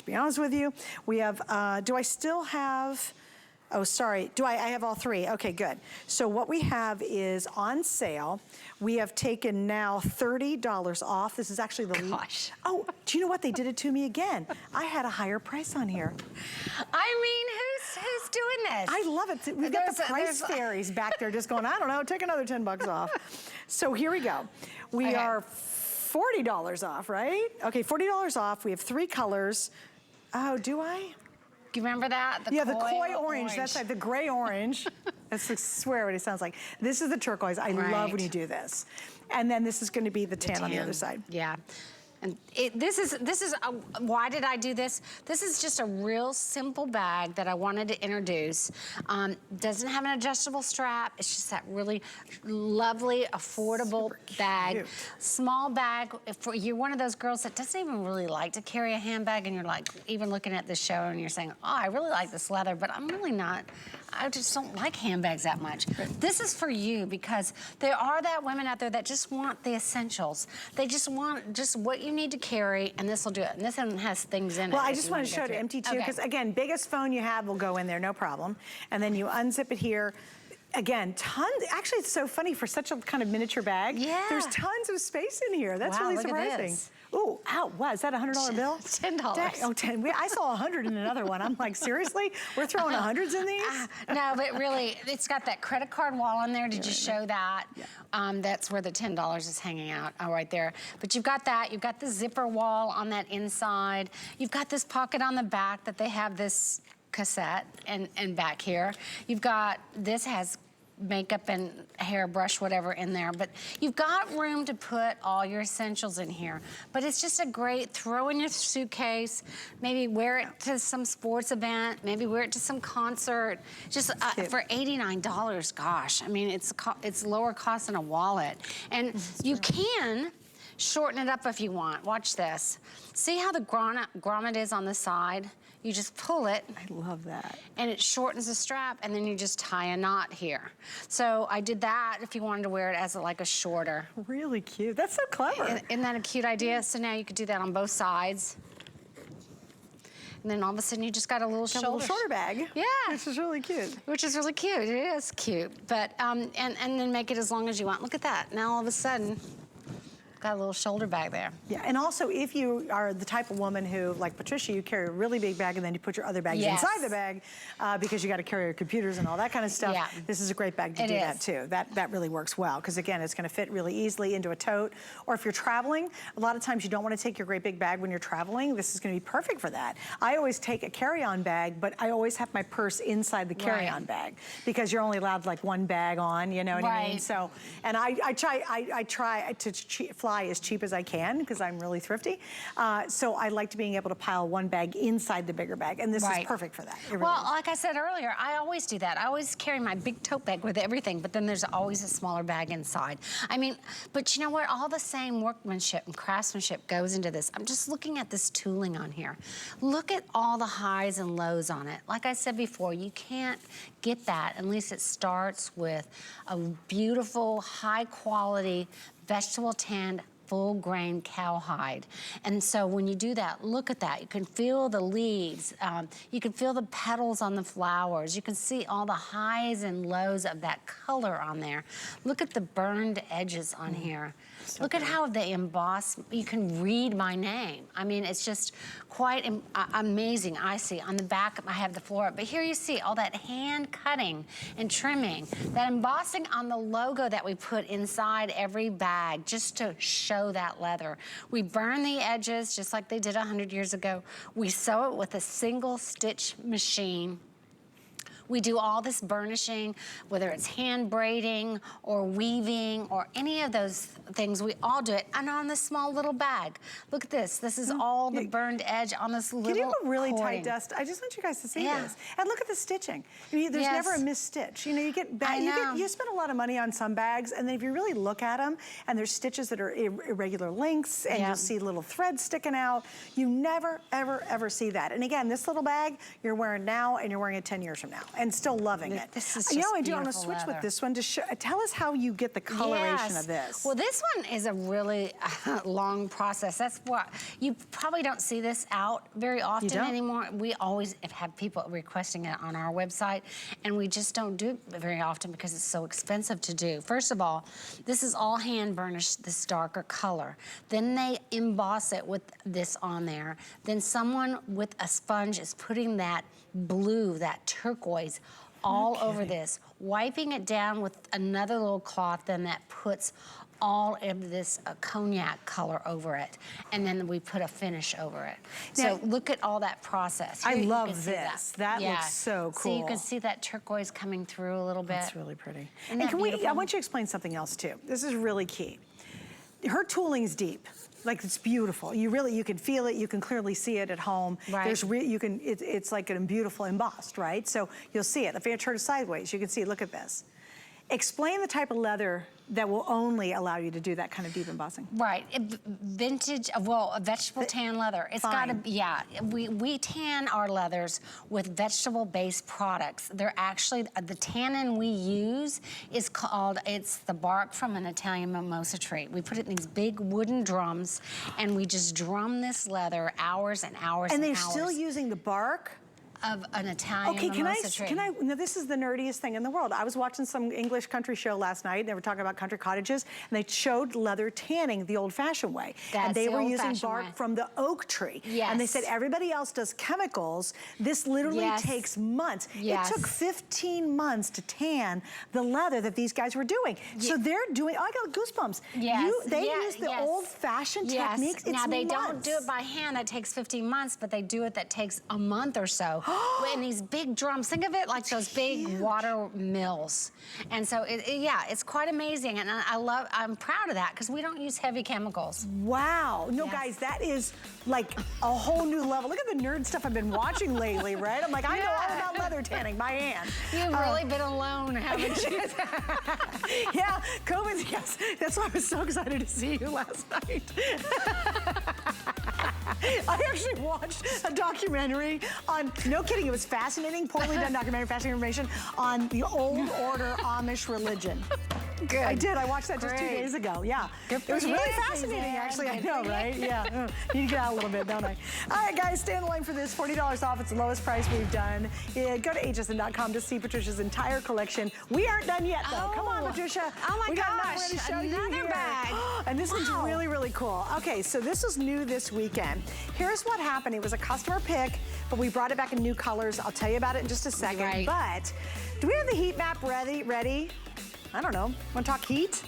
to be honest with you. We have, do I still have, oh, sorry. I have all three. Okay, good. So what we have is on sale. We have taken now $30 off. This is actually the... Gosh. Oh, do you know what? They did it to me again. I had a higher price on here. I mean, who's doing this? I love it. We've got the price fairies back there just going, I don't know, take another 10 bucks off. So here we go. We are $40 off, right? Okay, $40 off. We have 3 colors. Oh, do I? Do you remember that? The koi orange. That's like the gray orange. That's, I swear what it sounds like. This is the turquoise. I love when you do this. And then this is going to be the tan on the other side. Yeah. And this is why did I do this? This is just a real simple bag that I wanted to introduce. Doesn't have an adjustable strap. It's just that really lovely, affordable bag. Small bag. If you're one of those girls that doesn't even really like to carry a handbag, and you're like even looking at the show and you're saying, oh, I really like this leather, but I'm really not. I just don't like handbags that much. This is for you because there are that women out there that just want the essentials. They just want just what you need to carry, and this will do it. And this one has things in it. Well, I just want to show it empty too, because again, biggest phone you have will go in there, no problem. And then you unzip it here. Again, tons. Actually, it's so funny for such a kind of miniature bag. Yeah. There's tons of space in here. That's really surprising. Ooh, ow, wow, is that a $100 bill? $10. Oh, 10. I saw 100 in another one. I'm like, seriously? We're throwing hundreds in these? No, but really, it's got that credit card wall on there. Did you show that? Yeah. That's where the $10 is hanging out, right there. But you've got that. You've got the zipper wall on that inside. You've got this pocket on the back that they have this cassette and back here. You've got, this has makeup and hairbrush, whatever in there, but you've got room to put all your essentials in here. But it's just a great throw in your suitcase, maybe wear it to some sports event, maybe wear it to some concert. Just for $89, gosh, I mean, it's lower cost than a wallet. And you can shorten it up if you want. Watch this. See how the grommet is on the side? You just pull it. I love that. And it shortens the strap, and then you just tie a knot here. So I did that if you wanted to wear it as like a shorter. Really cute. That's so clever. Isn't that a cute idea? So now you could do that on both sides. And then all of a sudden you just got a little shorter bag. Yeah. Which is really cute. Which is really cute. It is cute. But and then make it as long as you want. Look at that. Now all of a sudden, got a little shoulder bag there. Yeah, and also if you are the type of woman who, like Patricia, you carry a really big bag and then you put your other bags inside the bag because you got to carry your computers and all that kind of stuff. Yeah. This is a great bag to do that too. That really works well because again, it's going to fit really easily into a tote. Or if you're traveling, a lot of times you don't want to take your great big bag when you're traveling. This is going to be perfect for that. I always take a carry-on bag, but I always have my purse inside the carry-on bag because you're only allowed like one bag on, you know what I mean? So, and I try to fly as cheap as I can because I'm really thrifty. So I like to being able to pile one bag inside the bigger bag, and this is perfect for that. Well, like I said earlier, I always do that. I always carry my big tote bag with everything, but then there's always a smaller bag inside. I mean, but you know what? All the same workmanship and craftsmanship goes into this. I'm just looking at this tooling on here. Look at all the highs and lows on it. Like I said before, you can't get that unless it starts with a beautiful, high quality, vegetable tanned, full grain cowhide. And so when you do that, look at that. You can feel the leaves. You can feel the petals on the flowers. You can see all the highs and lows of that color on there. Look at the burned edges on here. So look at how they emboss. You can read my name. I mean, it's just quite amazing. I see on the back, I have the floral, but here you see all that hand cutting and trimming, that embossing on the logo that we put inside every bag just to show that leather. We burn the edges just like they did 100 years ago. We sew it with a single stitch machine. We do all this burnishing, whether it's hand braiding or weaving or any of those things, we all do it. And on this small little bag, look at this. This is all the burned edge on this little Can you have a really tight dust? I just want you guys to see this. And look at the stitching. I mean, there's never a missed stitch. You know, you get you spend a lot of money on some bags, and then if you really look at them, and there's stitches that are irregular lengths, and you'll see little threads sticking out. You never, ever, ever see that. And again, this little bag, you're wearing now, and you're wearing it 10 years from now. and still loving it. This is just I do want to switch with this one to show, tell us how you get the coloration of this. Well, this one is a really long process. That's what, you probably don't see this out very often anymore. We always have people requesting it on our website, and we just don't do it very often because it's so expensive to do. First of all, this is all hand burnished, this darker color. Then they emboss it with this on there. Then someone with a sponge is putting that blue, that turquoise, all over this, wiping it down with another little cloth then that puts all of this cognac color over it, and then we put a finish over it. Now, so look at all that process. Here, I love this. That looks so cool. So you can see that turquoise coming through a little bit. That's really pretty. And can I want you to explain something else too. This is really key. Her tooling's deep. Like, it's beautiful. You can feel it. You can clearly see it at home. Right. It's like a beautiful embossed, right? So you'll see it. If you turn it sideways, you can see. Look at this. Explain the type of leather that will only allow you to do that kind of deep embossing. Right, vintage, well, a vegetable tan leather. It's gotta, we tan our leathers with vegetable-based products. They're actually, the tannin we use is called, it's the bark from an Italian mimosa tree. We put it in these big wooden drums, and we just drum this leather hours and hours and hours. And they're still using the bark? Of an Italian mimosa tree. Now this is the nerdiest thing in the world. I was watching some English country show last night, and they were talking about country cottages, and they showed leather tanning the old-fashioned way. And they were using bark from the oak tree. Yes. And they said everybody else does chemicals. This literally takes months. Yes. It took 15 months to tan the leather that these guys were doing. So they're doing, I got goosebumps. Yes. They use the old-fashioned techniques. Now they don't do it by hand, that takes 15 months, but they do it that takes a month or so. In these big drums. Think of it like those big water mills. And so, it's quite amazing. And I'm proud of that because we don't use heavy chemicals. Wow. No, guys, that is like a whole new level. Look at the nerd stuff I've been watching lately, right? I'm like, I know all about leather tanning by hand. You've really been alone, haven't you? Yeah, COVID, yes. That's why I was so excited to see you last night. I actually watched a documentary on, no kidding, it was fascinating, poorly done documentary, fascinating information on the old order Amish religion. Good. I did, I watched that just 2 days ago, yeah. It was really fascinating, actually, I know, right? Yeah, need to get out a little bit, don't I? All right, guys, stay on the line for this, $40 off, it's the lowest price we've done. Go to hsn.com to see Patricia's entire collection. We aren't done yet, though. Come on, Patricia. Oh my gosh, to show another bag. And this one's really, really cool. Okay, so this is new this weekend. Here's what happened. It was a customer pick, but we brought it back in new colors. I'll tell you about it in just a second. Right. But do we have the heat map ready? I don't know. Want to talk heat?